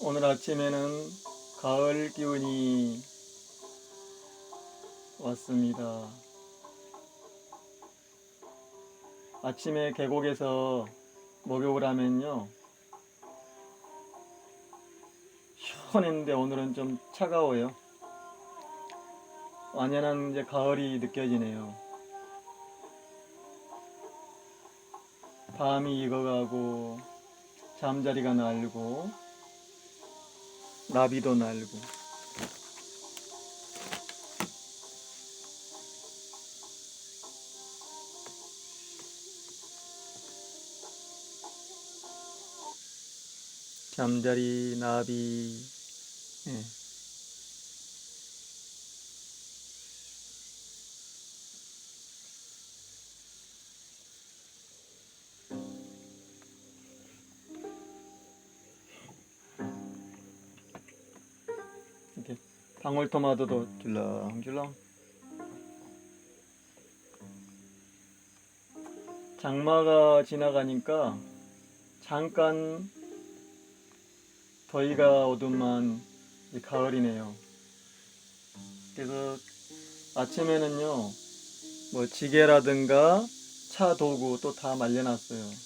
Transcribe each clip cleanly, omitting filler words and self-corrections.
오늘 아침에는 가을 기운이 왔습니다. 아침에 계곡에서 목욕을 하면요, 시원했는데 오늘은 좀 차가워요. 완연한 이제 가을이 느껴지네요. 밤이 익어가고 잠자리가 날고 나비도 날고. 잠자리, 나비. 예. 이렇게 방울토마토도 줄렁줄렁. 장마가 지나가니까 잠깐 더위가 오더만 가을이네요. 그래서 아침에는요, 뭐 지게라든가 차 도구 또 다 말려놨어요.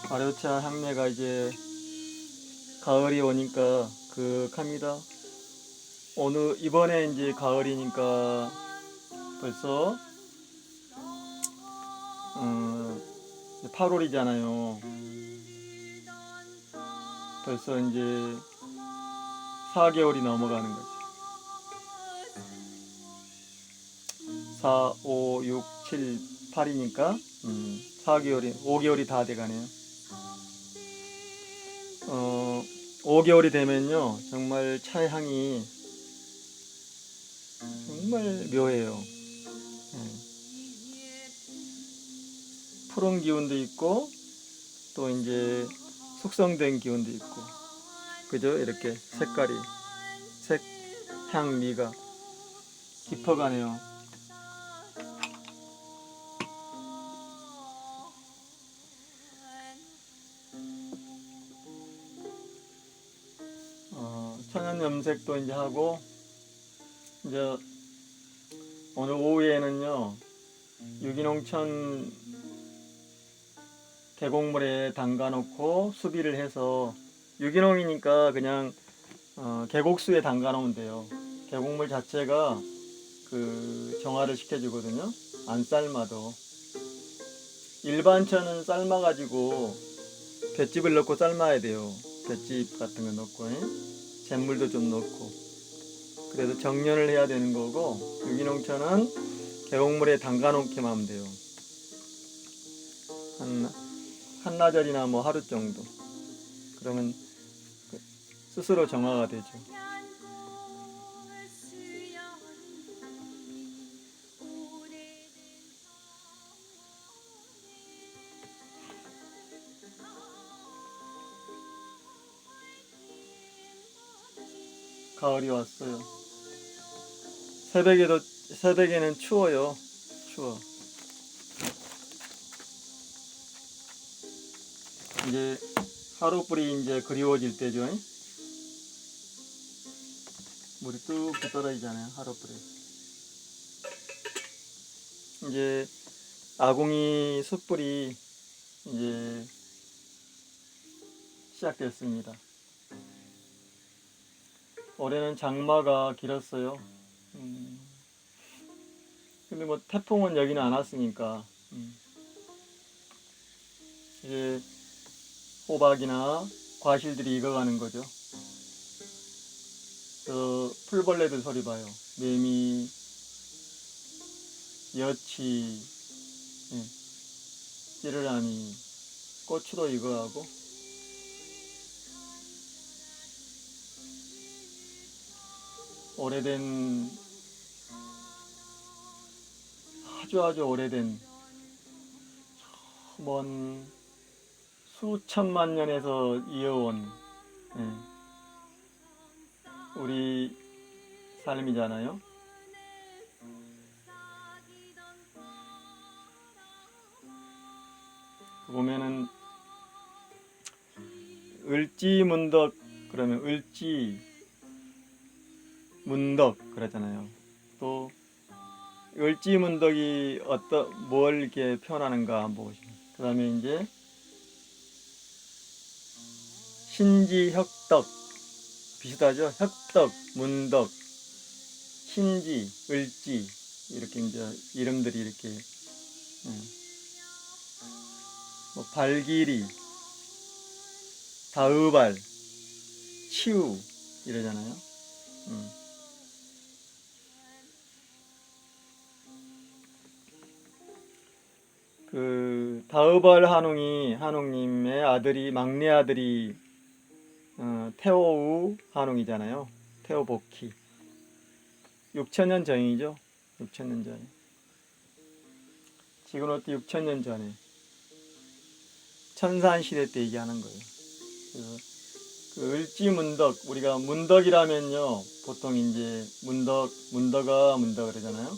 발효차 향내가 이제 가을이 오니까 그윽합니다. 이번에 이제 가을이니까 벌써 8월이잖아요. 벌써 이제 4개월이 넘어가는 거죠. 4, 5, 6, 7, 8이니까 5개월이 다 돼가네요. 5개월이 되면요, 정말 차의 향이 정말 묘해요. 푸른 기운도 있고 또 이제 숙성된 기운도 있고, 그죠? 이렇게 향미가 깊어가네요. 천연 염색도 이제 하고, 이제 오늘 오후에는요, 유기농천 계곡물에 담가 놓고 수비를 해서, 유기농이니까 그냥 계곡수에 담가 놓으면 돼요. 계곡물 자체가 그 정화를 시켜주거든요. 안 삶아도. 일반 천은 삶아가지고 볏짚을 넣고 삶아야 돼요. 볏짚 같은 거 넣고, 잿물도 좀 넣고. 그래서 정련을 해야 되는 거고, 유기농천은 계곡물에 담가 놓기만 하면 돼요. 한나절이나 뭐 하루 정도. 그러면 스스로 정화가 되죠. 가을이 왔어요. 새벽에는 추워요. 추워. 이제 하루불이 이제 그리워질 때죠. 물이 뚝뚝 떨어지잖아요. 하루불에. 이제 아궁이 숯불이 이제 시작됐습니다. 올해는 장마가 길었어요. 근데 뭐 태풍은 여기는 안 왔으니까 이제 호박이나 과실들이 익어가는 거죠. 풀벌레들 소리 봐요. 매미, 여치, 찌르라미, 고추도 익어가고. 오래된, 아주 오래된, 먼 수천만 년에서 이어온 우리 삶이잖아요. 보면은 을지문덕 그러면 을지문덕 그러잖아요. 또 을지문덕이 뭘 이렇게 표현하는가 한번 보시면. 그 다음에 이제 신지혁덕 비슷하죠? 혁덕, 문덕, 신지, 을지 이렇게 이제 이름들이 이렇게 뭐 발길이, 다의발, 치우 이러잖아요. 그 다의발 한웅님의 아들이 막내 아들이 태오우 한웅이잖아요. 태오복희 6천년 전이죠. 6천년 전에. 지금으로부터 6천년 전에 천산시대 때 얘기하는 거예요. 그래서 그 을지문덕 우리가 문덕이라면요 보통 이제 문덕아 그러잖아요.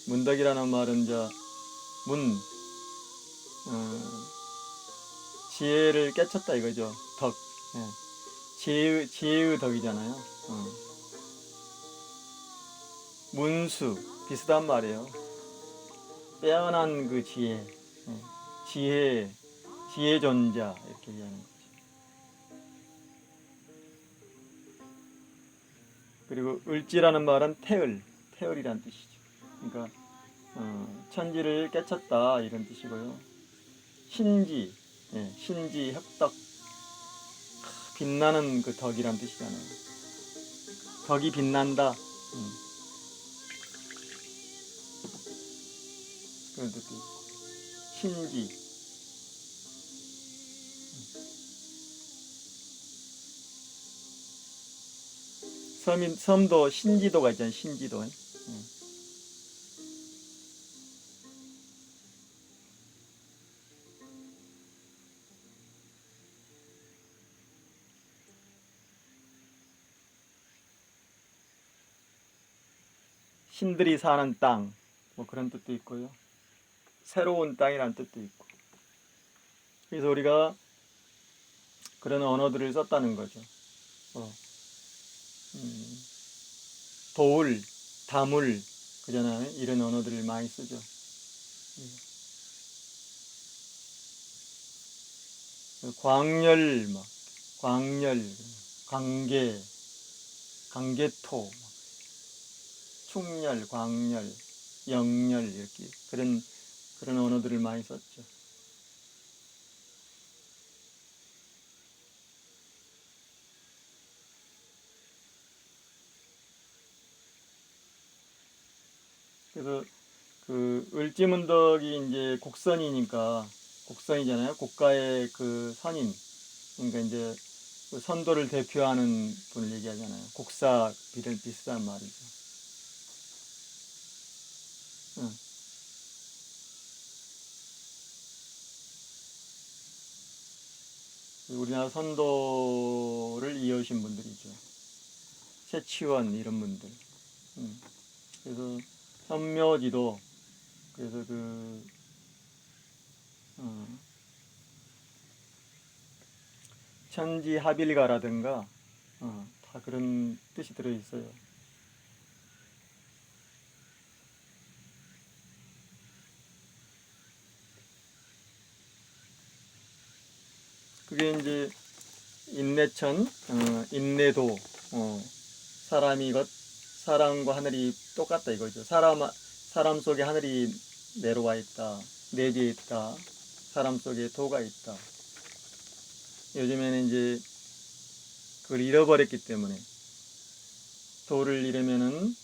문덕이라는 말은 이제 지혜를 깨쳤다 이거죠. 덕. 지혜의 덕이잖아요. 문수 비슷한 말이에요. 빼어난 그 지혜, 지혜 존자 이렇게 얘기하는 거죠. 그리고 을지라는 말은 태을이란 뜻이죠. 그러니까 천지를 깨쳤다 이런 뜻이고요. 신지, 신지 혁덕 빛나는 그 덕이란 뜻이잖아요. 덕이 빛난다. 그런 뜻도 있고. 신지. 섬도 신지도가 있잖아요. 신지도. 신들이 사는 땅, 뭐 그런 뜻도 있고요. 새로운 땅이라는 뜻도 있고. 그래서 우리가 그런 언어들을 썼다는 거죠. 도울, 다물, 그잖아요. 이런 언어들을 많이 쓰죠. 광열, 광계토, 충렬, 광렬, 영렬 이렇게 그런 언어들을 많이 썼죠. 그래서 그 을지문덕이 이제 곡선이잖아요. 국가의 그 선인, 그러니까 이제 그 선도를 대표하는 분을 얘기하잖아요. 곡사 비슷한 말이죠. 응. 우리나라 선도를 이어오신 분들이죠. 최치원 이런 분들. 그래서 현묘지도 그래서 천지하빌가라든가 다 그런 뜻이 들어 있어요. 그게 이제 인내천, 인내도, 사람과 하늘이 똑같다 이거죠. 사람 속에 하늘이 내려와 있다, 내재해 있다, 사람 속에 도가 있다. 요즘에는 이제 그걸 잃어버렸기 때문에 도를 잃으면은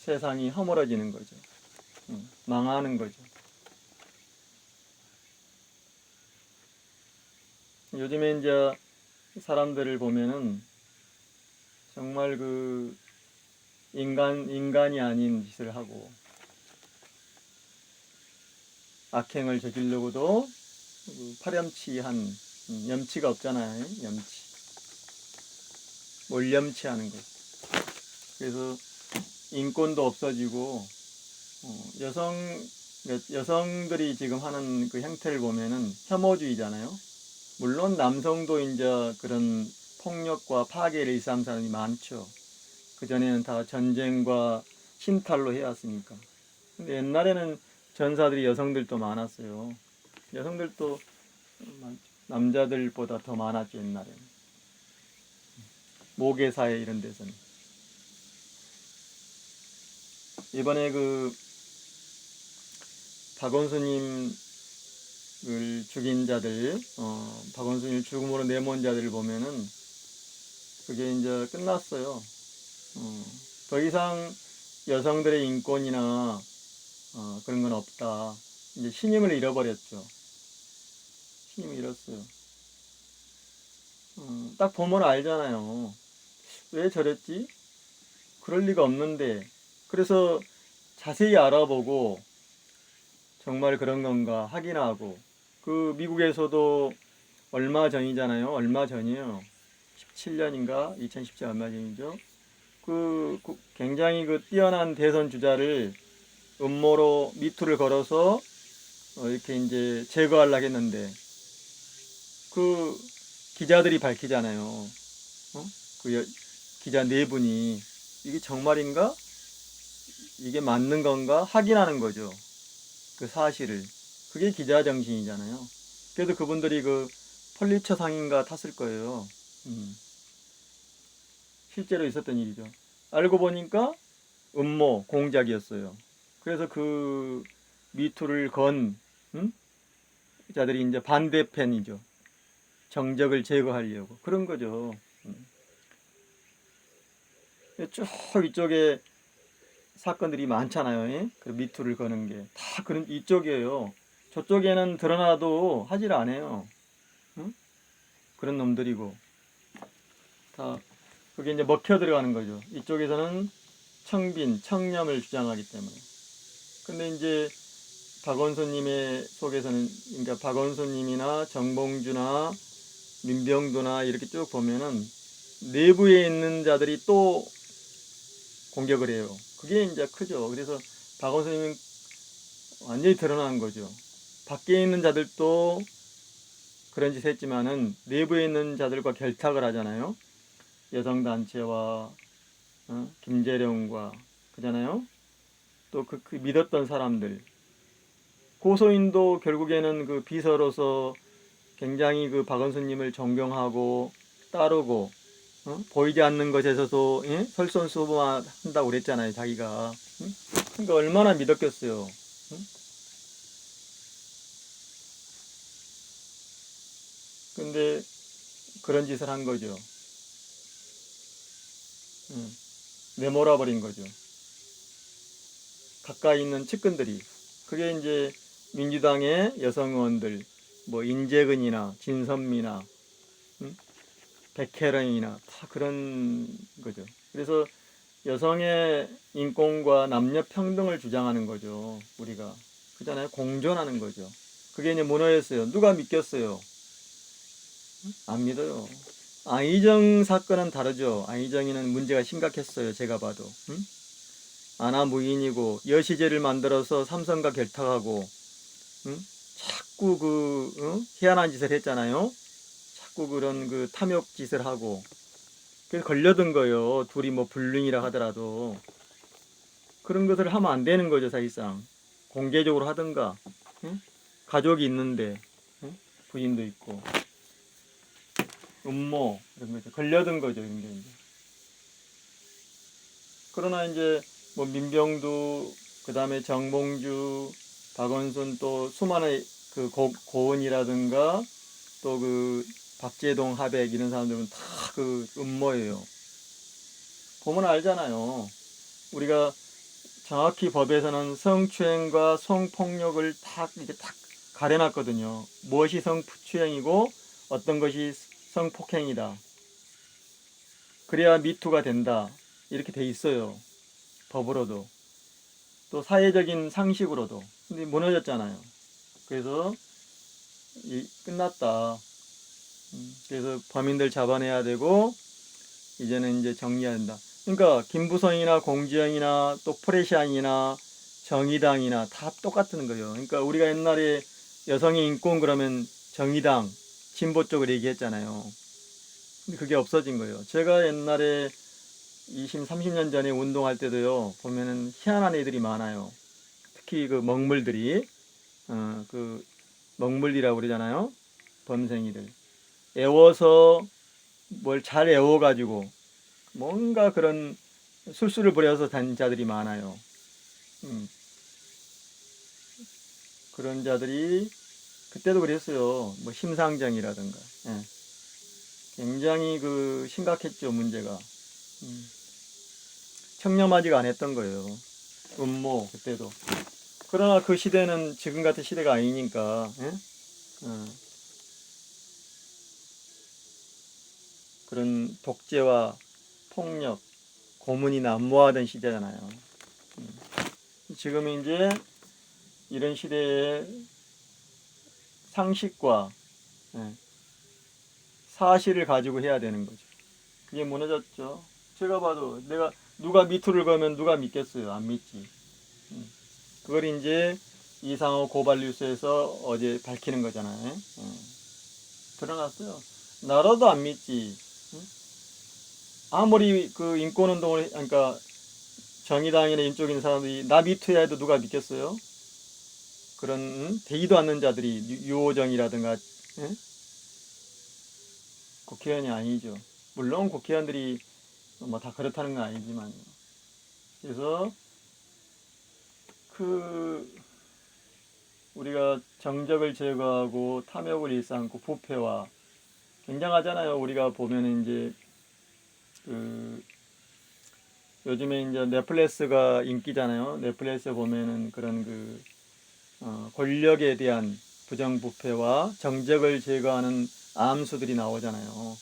세상이 허물어지는 거죠. 망하는 거죠. 요즘에 이제 사람들을 보면은 정말 그 인간이 아닌 짓을 하고 악행을 저지르고도 파렴치한 염치가 없잖아요. 몰염치하는 거. 그래서 인권도 없어지고 여성 그러니까 여성들이 지금 하는 그 행태를 보면은 혐오주의잖아요. 물론 남성도 이제 그런 폭력과 파괴를 일삼는 사람이 많죠. 그전에는 다 전쟁과 신탈로 해왔으니까. 근데 옛날에는 전사들이 여성들도 많았어요. 여성들도 남자들보다 더 많았죠, 옛날에는. 모계사회 이런 데서는. 이번에 그 박원순님을 죽인 자들, 박원순을 죽음으로 내몬 자들을 보면은 그게 이제 끝났어요. 더 이상 여성들의 인권이나 그런 건 없다. 이제 신임을 잃어버렸죠. 신임을 잃었어요. 딱 보면 알잖아요. 왜 저랬지? 그럴 리가 없는데. 그래서 자세히 알아보고 정말 그런 건가 확인하고. 그 미국에서도 얼마 전이잖아요. 얼마 전이에요. 17년인가? 2017년 얼마 전이죠. 굉장히 그 뛰어난 대선 주자를 음모로 미투를 걸어서 이렇게 이제 제거하려고 했는데 그 기자들이 밝히잖아요. 기자 네 분이 이게 정말인가? 이게 맞는 건가? 확인하는 거죠. 그 사실을. 그게 기자 정신이잖아요. 그래도 그분들이 그 펄리처 상인가 탔을 거예요. 실제로 있었던 일이죠. 알고 보니까 음모, 공작이었어요. 그래서 그 미투를 건 자들이 이제 반대편이죠. 정적을 제거하려고. 그런 거죠. 쭉 이쪽에 사건들이 많잖아요. 예? 그 미투를 거는 게. 다 그런 이쪽이에요. 저쪽에는 드러나도 하질 않아요. 응? 그런 놈들이고. 다 그게 이제 먹혀 들어가는 거죠. 이쪽에서는 청빈, 청렴을 주장하기 때문에. 근데 이제 박원순님의 속에서는, 그러니까 박원순님이나 정봉주나 민병두나 이렇게 쭉 보면은 내부에 있는 자들이 또 공격을 해요. 그게 이제 크죠. 그래서 박원순님은 완전히 드러난 거죠. 밖에 있는 자들도 그런 짓 했지만은 내부에 있는 자들과 결탁을 하잖아요. 여성단체와 김재룡과 그잖아요. 또 그 믿었던 사람들. 고소인도 결국에는 그 비서로서 굉장히 그 박원순님을 존경하고 따르고 보이지 않는 것에서도 설선수범한다고 그랬잖아요. 자기가. 그러니까 얼마나 믿었겠어요. 근데 그런 짓을 한 거죠. 내몰아 버린 거죠. 가까이 있는 측근들이. 그게 이제 민주당의 여성 의원들, 뭐 인재근이나 진선미나 백혜령이나 다 그런 거죠. 그래서 여성의 인권과 남녀 평등을 주장하는 거죠. 우리가. 그잖아요. 공존하는 거죠. 그게 이제 무너졌어요. 누가 믿겠어요? 안 믿어요. 안희정 사건은 다르죠. 안희정이는 문제가 심각했어요. 제가 봐도. 아나 무인이고 여시제를 만들어서 삼성과 결탁하고 자꾸 희한한 짓을 했잖아요. 자꾸 그런 그 탐욕 짓을 하고 그래서 걸려든 거예요. 둘이 뭐 불륜이라 하더라도 그런 것을 하면 안 되는 거죠. 사실상 공개적으로 하든가 가족이 있는데 부인도 있고 음모 이런 거죠. 걸려든 거죠. 이런 게 이제. 그러나 이제 뭐 민병두 그다음에 정봉주 박원순 또 수많은 그 고은이라든가 또 그 박재동 하백 이런 사람들은 다 그 음모예요. 보면 알잖아요. 우리가 정확히 법에서는 성추행과 성폭력을 이렇게 딱 가려놨거든요. 무엇이 성추행이고 어떤 것이 성폭행이다. 그래야 미투가 된다. 이렇게 돼 있어요. 법으로도. 또 사회적인 상식으로도. 근데 무너졌잖아요. 그래서 끝났다. 그래서 범인들 잡아내야 되고 이제는 이제 정리해야 된다. 그러니까 김부성이나 공지영이나 또 프레시안이나 정의당이나 다 똑같은 거예요. 그러니까 우리가 옛날에 여성의 인권 그러면 정의당, 진보 쪽을 얘기했잖아요. 근데 그게 없어진 거예요. 제가 옛날에 20, 30년 전에 운동할 때도요, 보면은 희한한 애들이 많아요. 특히 그 먹물들이, 그 먹물이라고 그러잖아요. 범생이들. 애워서 뭘 잘 애워가지고 뭔가 그런 술수를 부려서 다닌 자들이 많아요. 그런 자들이 그때도 그랬어요. 뭐 심상정이라든가. 예. 굉장히 그 심각했죠, 문제가. 청렴하지가 않았던 거예요. 음모 그때도. 그러나 그 시대는 지금 같은 시대가 아니니까. 예? 그런 독재와 폭력, 고문이 난무하던 시대잖아요. 지금은 이제 이런 시대에 상식과 예, 사실을 가지고 해야 되는 거죠. 그게 무너졌죠. 제가 봐도 내가 누가 미투를 걸면 누가 믿겠어요? 안 믿지. 그걸 이제 이상호 고발 뉴스에서 어제 밝히는 거잖아요. 드러났어요. 나라도 안 믿지. 아무리 그 인권운동을, 그러니까 정의당이나 인쪽인 사람들이 나 미투야 해도 누가 믿겠어요? 그런 되지도 않는 자들이 유호정이라든가 국회의원이 아니죠. 물론 국회의원들이 뭐 다 그렇다는 건 아니지만요. 그래서 그 우리가 정적을 제거하고 탐욕을 일삼고 부패와 굉장하잖아요. 우리가 보면은 이제 그 요즘에 이제 넷플릭스가 인기잖아요. 넷플릭스에 보면은 그런 그 권력에 대한 부정부패와 정적을 제거하는 암수들이 나오잖아요.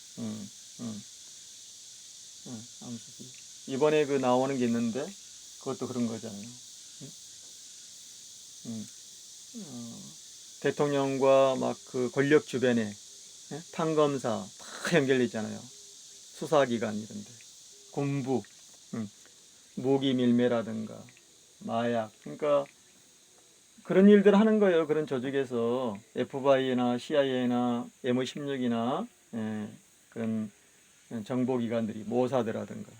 암수들. 이번에 그 나오는 게 있는데 그것도 그런 거잖아요. 대통령과 막 그 권력 주변에 판검사 다 연결돼 있잖아요. 수사기관 이런데 공부, 무기 밀매라든가 마약, 그러니까 그런 일들 하는 거예요. 그런 조직에서 FBI나 CIA나 MI16이나 그런 정보기관들이 모사드라든가.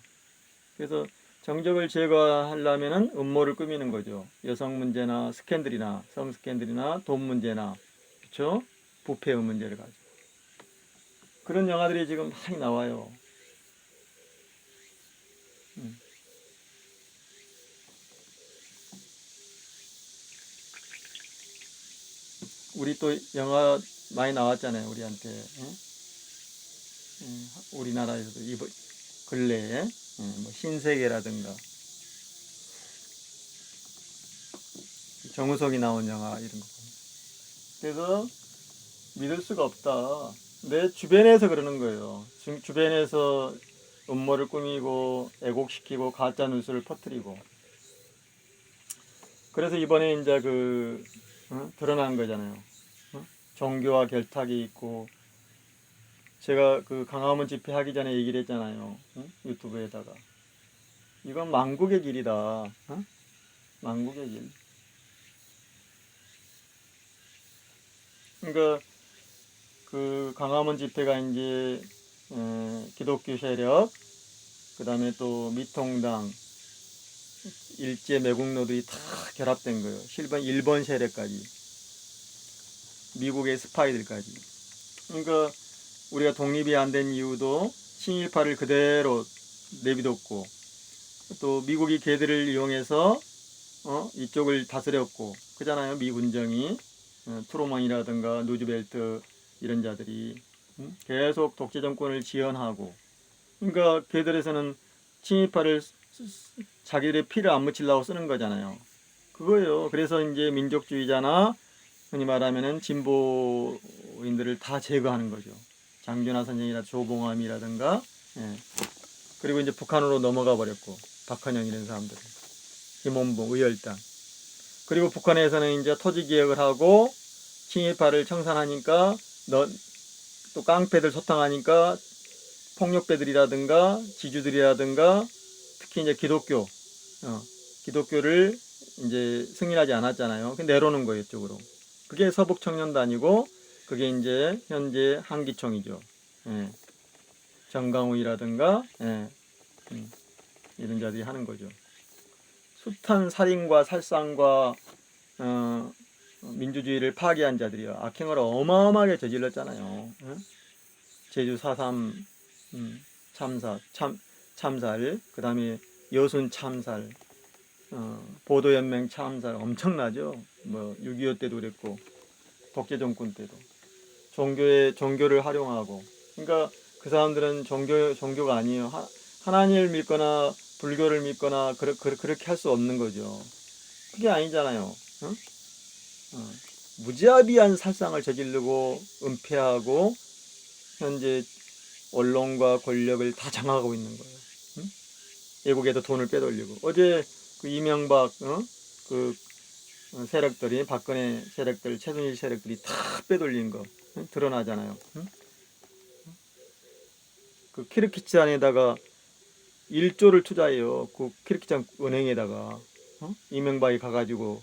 그래서 정적을 제거하려면은 음모를 꾸미는 거죠. 여성 문제나 스캔들이나 성 스캔들이나 돈 문제나 그렇죠? 부패의 문제를 가지고 그런 영화들이 지금 많이 나와요. 우리 또 영화 많이 나왔잖아요. 우리한테 우리나라에서도 이번 근래에 뭐 신세계라든가 정우성이 나온 영화 이런 거. 그래서 믿을 수가 없다. 내 주변에서 그러는 거예요. 주변에서 음모를 꾸미고 애곡시키고 가짜 뉴스를 퍼뜨리고. 그래서 이번에 이제 그 드러난 거잖아요. 종교와 결탁이 있고 제가 그 강화문 집회 하기 전에 얘기를 했잖아요. 유튜브에다가 이건 망국의 길이다. 망국의 길. 그러니까 그 강화문 집회가 이제 기독교 세력, 그 다음에 또 미통당, 일제 매국노들이 다 결합된 거예요. 일본 세력까지, 미국의 스파이들까지. 그러니까 우리가 독립이 안 된 이유도 친일파를 그대로 내비뒀고, 또 미국이 걔들을 이용해서 이쪽을 다스렸고, 그잖아요. 미군정이 트루먼이라든가 누즈벨트 이런 자들이 계속 독재 정권을 지원하고, 그러니까 걔들에서는 친일파를 자기들의 피를 안 묻히려고 쓰는 거잖아요. 그거예요. 그래서 이제 민족주의자나 흔히 말하면은 진보인들을 다 제거하는 거죠. 장균하 선생이나 조봉암이라든가, 그리고 이제 북한으로 넘어가 버렸고, 박헌영 이런 사람들, 김원봉, 의열당. 그리고 북한에서는 이제 토지 개혁을 하고 친일파를 청산하니까 또 깡패들 소탕하니까 폭력배들이라든가 지주들이라든가 특히 이제 기독교를 이제 승인하지 않았잖아요. 내려오는 거예요, 이쪽으로. 그게 서북청년단이고, 그게 이제 현재 한기총이죠. 예. 정강훈이라든가, 예. 이런 자들이 하는 거죠. 숱한 살인과 살상과 민주주의를 파괴한 자들이요. 악행을 어마어마하게 저질렀잖아요. 예? 제주 4.3 참살, 그 다음에 여순 참살, 보도연맹 참살 엄청나죠. 뭐 6.25 때도 그랬고 독재 정권 때도 종교를 활용하고, 그러니까 그 사람들은 종교가 아니에요. 하나님을 믿거나 불교를 믿거나 그렇게 할 수 없는 거죠. 그게 아니잖아요. 응? 무자비한 살상을 저지르고 은폐하고 현재 언론과 권력을 다 장악하고 있는 거예요. 응? 외국에도 돈을 빼돌리고, 어제 그 이명박 그 세력들이, 박근혜 세력들, 최순실 세력들이 다 빼돌린 거 드러나잖아요. 응? 그 키르키스탄에다가 1조를 투자해요. 그 키르키스탄 은행에다가 이명박이 가가지고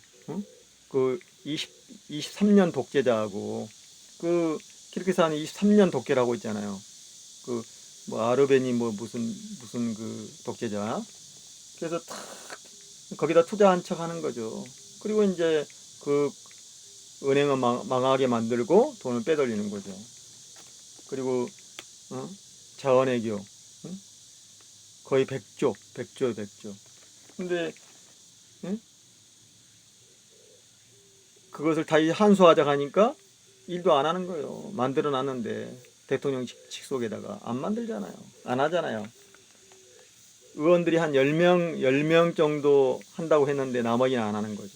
그 23년 독재자하고, 그 키르키스탄이 23년 독재를 하고 있잖아요. 그 뭐 아르베니 뭐 무슨 그 독재자. 그래서 다 거기다 투자한 척 하는 거죠. 그리고 이제 그 은행을 망하게 만들고 돈을 빼돌리는 거죠. 그리고 자원외교 거의 100조. 근데 그것을 다 한수하자 하니까 일도 안 하는 거예요. 만들어 놨는데 대통령 직속에다가 안 만들잖아요. 안 하잖아요. 의원들이 한 10명 정도 한다고 했는데 나머지는 안 하는 거죠.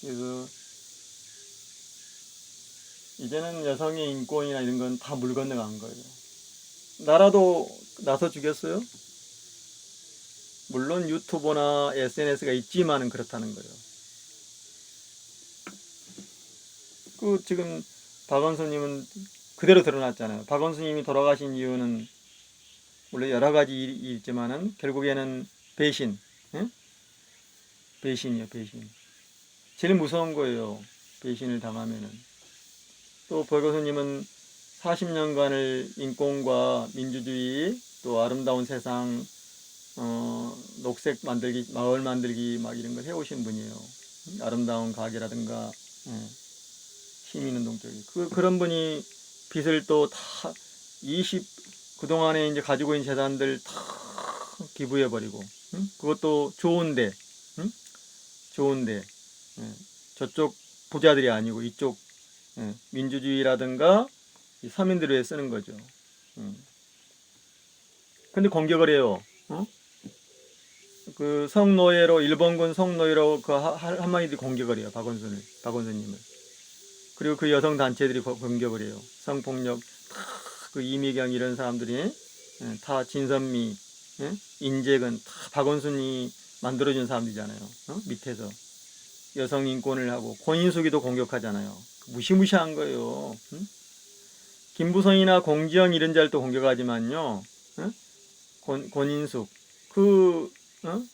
그래서 이제는 여성의 인권이나 이런 건 다 물 건너간 거예요. 나라도 나서 주겠어요? 물론 유튜버나 SNS가 있지만은 그렇다는 거예요. 그 지금 박원순님은 그대로 드러났잖아요. 박원순님이 돌아가신 이유는 물론 여러 가지 일이 있지만은 결국에는 배신, 예? 배신이요, 배신. 제일 무서운 거예요. 배신을 당하면은. 또 박원순님은 40년간을 인권과 민주주의, 또 아름다운 세상, 녹색 만들기, 마을 만들기 막 이런 걸 해오신 분이에요. 아름다운 가게라든가, 예, 시민운동 쪽에. 그런 분이 빚을 또 다 그동안에 이제 가지고 있는 재산들 다 기부해버리고, 응? 그것도 좋은데, 응? 좋은데, 예, 저쪽 부자들이 아니고 이쪽, 예, 민주주의라든가 서민들을 위해 쓰는 거죠. 근데 공격을 해요. 그 성노예로, 일본군 성노예로 그 한마디들이 공격을 해요. 박원순님을. 그리고 그 여성 단체들이 공격을 해요. 성폭력, 그 이미경 이런 사람들이, 예, 다 진선미, 예? 인재근 다 박원순이 만들어준 사람들이잖아요. 밑에서 여성 인권을 하고 권인숙이도 공격하잖아요. 무시무시한 거예요. 김부성이나 공지영 이런 자들도 공격하지만요. 권인숙 그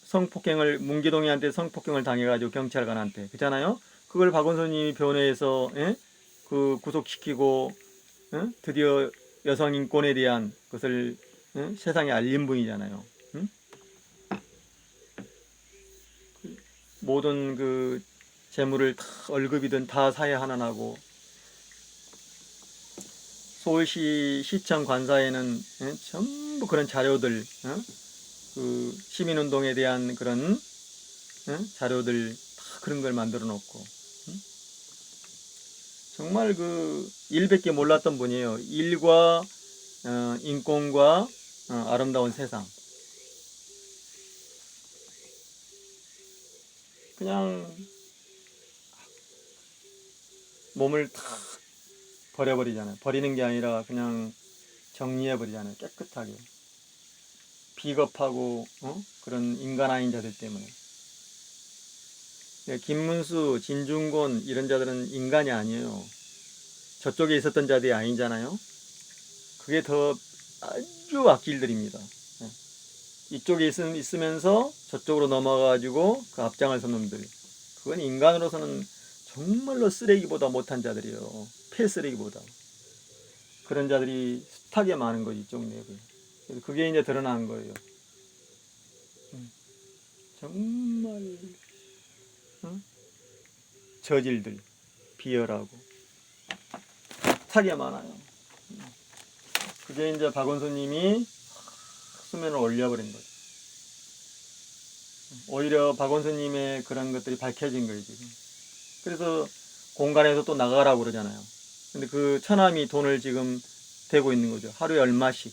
성폭행을, 문기동이한테 성폭행을 당해가지고 경찰관한테 그잖아요. 그걸 박원순이 변호해서, 예? 그 구속시키고, 드디어 여성 인권에 대한 것을, 세상에 알린 분이잖아요. 모든 그 재물을 다 월급이든 다 사회 하나하고, 서울시 시청 관사에는, 전부 그런 자료들, 그 시민운동에 대한 그런, 자료들 다 그런 걸 만들어 놓고, 정말 그 일밖에 몰랐던 분이에요. 일과 인권과 아름다운 세상. 그냥 몸을 다 버려버리잖아요. 버리는 게 아니라 그냥 정리해버리잖아요. 깨끗하게. 비겁하고 그런 인간 아닌 자들 때문에. 김문수, 진중권 이런 자들은 인간이 아니에요. 저쪽에 있었던 자들이 아니잖아요. 그게 더 아주 악질들입니다. 이쪽에 있으면서 저쪽으로 넘어가가지고 그 앞장을 선 놈들. 그건 인간으로서는 정말로 쓰레기보다 못한 자들이요. 폐쓰레기보다. 그런 자들이 숱하게 많은 거지, 이쪽 내부에. 그래서 그게 이제 드러난 거예요. 정말 저질들, 비열하고 숱하게 많아요. 그게 이제 박원순님이 수면을 올려버린 거예요. 오히려 박원순님의 그런 것들이 밝혀진 거예요, 지금. 그래서 공간에서 또 나가라고 그러잖아요. 근데 그 처남이 돈을 지금 대고 있는 거죠. 하루에 얼마씩.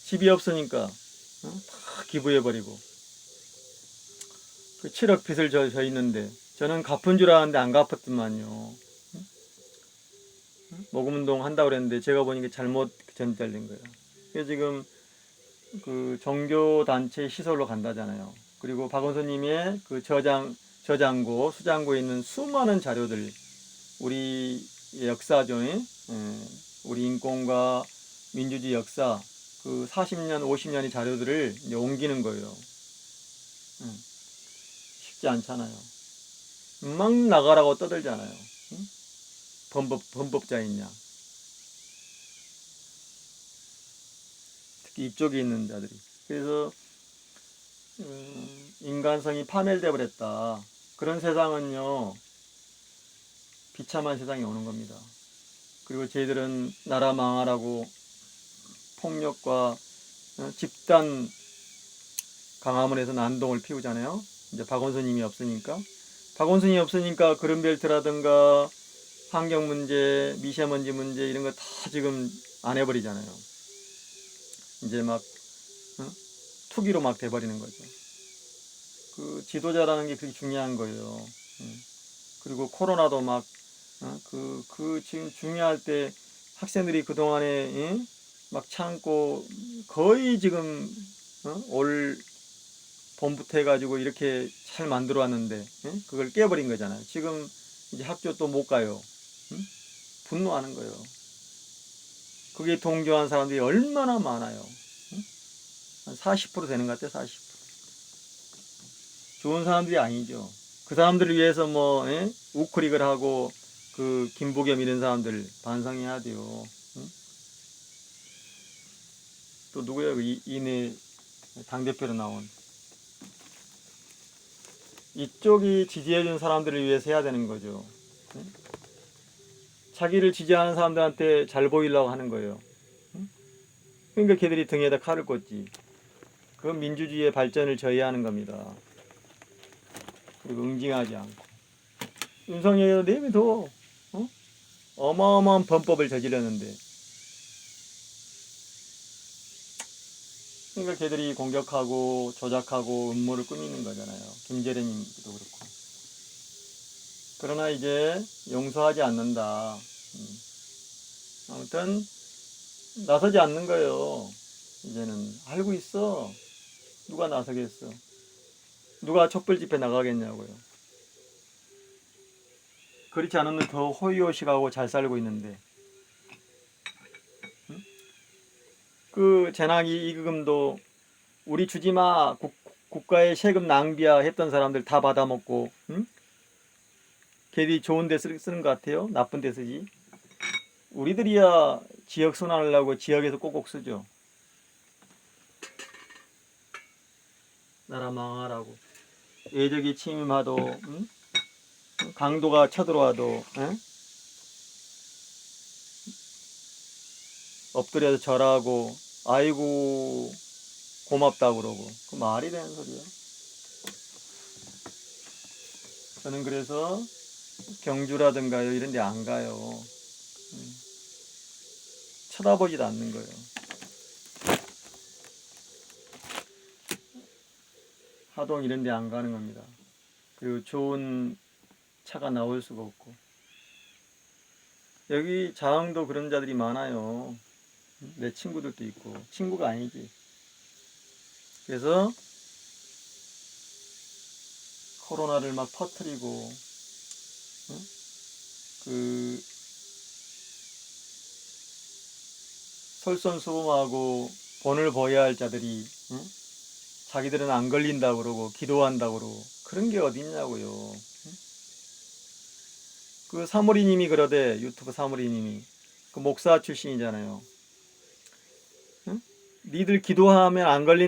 집이 없으니까 다 기부해버리고. 그 7억 빚을 져 있는데 저는 갚은 줄 알았는데 안 갚았더만요. 모금운동 한다고 그랬는데 제가 보니까 잘못 전달된 거예요. 그래서 지금 그 종교단체 시설로 간다잖아요. 그리고 박원순님의 그 저장고, 수장고에 있는 수많은 자료들, 우리 역사죠. 우리 인권과 민주주의 역사, 그 40년, 50년의 자료들을 이제 옮기는 거예요. 쉽지 않잖아요. 막 나가라고 떠들잖아요. 범법자인 양. 특히 이쪽에 있는 자들이. 그래서 인간성이 파멸되어 버렸다. 그런 세상은요, 비참한 세상이 오는 겁니다. 그리고 저희들은 나라 망하라고 폭력과 집단 강화문에서 난동을 피우잖아요. 이제 박원순님이 없으니까. 박원순이 없으니까 그른벨트라든가 환경 문제, 미세먼지 문제 이런 거 다 지금 안 해버리잖아요. 이제 막 투기로 막 돼버리는 거죠. 그 지도자라는 게 그렇게 중요한 거예요. 그리고 코로나도 막 지금 중요할 때 학생들이 그 동안에 막 참고 거의 지금 올 봄부터 해가지고 이렇게 잘 만들어 왔는데 그걸 깨버린 거잖아요. 지금 이제 학교 또 못 가요. 분노하는 거예요. 그게 동조한 사람들이 얼마나 많아요. 한 40% 되는 것 같아요. 40%. 좋은 사람들이 아니죠. 그 사람들을 위해서 뭐 우크릭을 하고 그 김부겸 이런 사람들 반성해야 돼요. 또 누구야? 이내 당대표로 나온 이쪽이 지지해준 사람들을 위해서 해야 되는 거죠. 자기를 지지하는 사람들한테 잘 보이려고 하는 거예요. 그러니까 걔들이 등에다 칼을 꽂지. 그건 민주주의의 발전을 저해하는 겁니다. 그리고 응징하지 않고. 윤석열이 내비도 어마어마한 범법을 저질렀는데, 그러니까 걔들이 공격하고 조작하고 음모를 꾸미는 거잖아요. 김재래님도 그렇고. 그러나 이제 용서하지 않는다. 아무튼 나서지 않는 거예요. 이제는 알고 있어. 누가 나서겠어. 누가 촛불 집회 나가겠냐고요. 그렇지 않으면 더 호의호식하고 잘 살고 있는데. 그 재난기금도 우리 주지마, 국가의 세금 낭비야 했던 사람들 다 받아먹고, 걔들이 좋은 데 쓰는 것 같아요? 나쁜 데 쓰지? 우리들이야 지역 순환하려고 지역에서 꼭꼭 쓰죠. 나라 망하라고. 외적이 침입하도, 강도가 쳐들어와도, 엎드려서 절하고, 아이고, 고맙다고 그러고. 그 말이 되는 소리야. 저는 그래서 경주라든가 이런 데 안 가요. 쳐다보지도 않는 거예요. 하동 이런 데 안 가는 겁니다. 그리고 좋은 차가 나올 수가 없고. 여기 자흥도 그런 자들이 많아요. 내 친구들도 있고. 친구가 아니지. 그래서 코로나를 막 퍼뜨리고 그 솔선수범하고 본을 보여야 할 자들이 자기들은 안 걸린다 그러고 기도한다 그러고 그런 게 어딨냐고요. 응? 그 사모리님이 그러대. 유튜브 사모리님이 그 목사 출신이잖아요. 응? 니들 기도하면 안 걸린다.